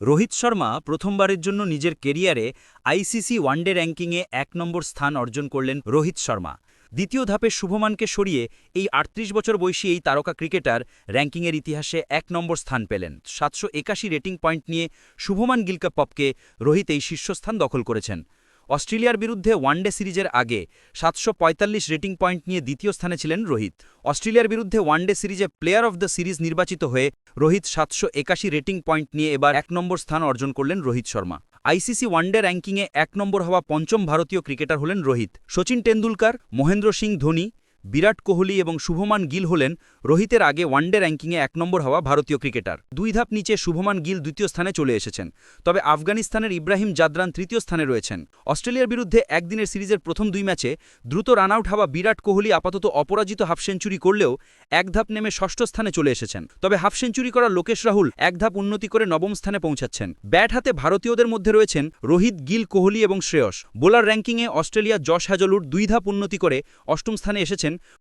রোহিত শর্মা প্রথমবারের জন্য নিজের কেরিয়ারে আইসিসি ওয়ানডে র্যাঙ্কিংয়ে ১ নম্বর স্থান অর্জন করলেন রোহিত শর্মা। দ্বিতীয় ধাপে শুভমানকে সরিয়ে এই ৩৮ বছর বয়সী এই তারকা ক্রিকেটার র্যাঙ্কিংয়ের ইতিহাসে ১ নম্বর স্থান পেলেন। ৭৮১ রেটিং পয়েন্ট নিয়ে শুভমান গিলকে রোহিত এই শীর্ষস্থান দখল করেছেন। অস্ট্রেলিয়ার বিরুদ্ধে ওয়ানডে সিরিজের আগে ৭৪৫ রেটিং পয়েন্ট নিয়ে দ্বিতীয় স্থানে ছিলেন রোহিত। অস্ট্রেলিয়ার বিরুদ্ধে ওয়ানডে সিরিজে প্লেয়ার অফ দ্য সিরিজ নির্বাচিত হয়ে রোহিত ৭৮১ রেটিং পয়েন্ট নিয়ে এবার ১ নম্বর স্থান অর্জন করলেন রোহিত শর্মা। আইসিসি ওয়ানডে র্যাঙ্কিংয়ে ১ নম্বর হওয়া পঞ্চম ভারতীয় ক্রিকেটার হলেন রোহিত। সচিন টেন্ডুলকার, মহেন্দ্র সিং ধোনি, বিরাট কোহলি এবং শুভমান গিল হলেন রোহিতের আগে ওয়ানডে র্যাঙ্কিংয়ে ১ নম্বর হওয়া ভারতীয় ক্রিকেটার। ২ ধাপ নিচে শুভমান গিল দ্বিতীয় স্থানে চলে এসেছেন। তবে আফগানিস্তানের ইব্রাহিম জাদরান তৃতীয় স্থানে রয়েছেন। অস্ট্রেলিয়ার বিরুদ্ধে একদিনের সিরিজের প্রথম ২ ম্যাচে দ্রুত রান আউট হওয়া বিরাট কোহলি আপাতত অপরাজিত হাফ সেঞ্চুরি করলেও ১ ধাপ নেমে ষষ্ঠ স্থানে চলে এসেছেন। তবে হাফ সেঞ্চুরি করা লোকেশ রাহুল ১ ধাপ উন্নতি করে নবম স্থানে পৌঁছাচ্ছেন। ব্যাট হাতে ভারতীয়দের মধ্যে রয়েছেন রোহিত, গিল, কোহলি এবং শ্রেয়স। বোলার র্যাঙ্কিংয়ে অস্ট্রেলিয়া জশ হ্যাজলউড ২ ধাপ উন্নতি করে অষ্টম স্থানে এসেছেন।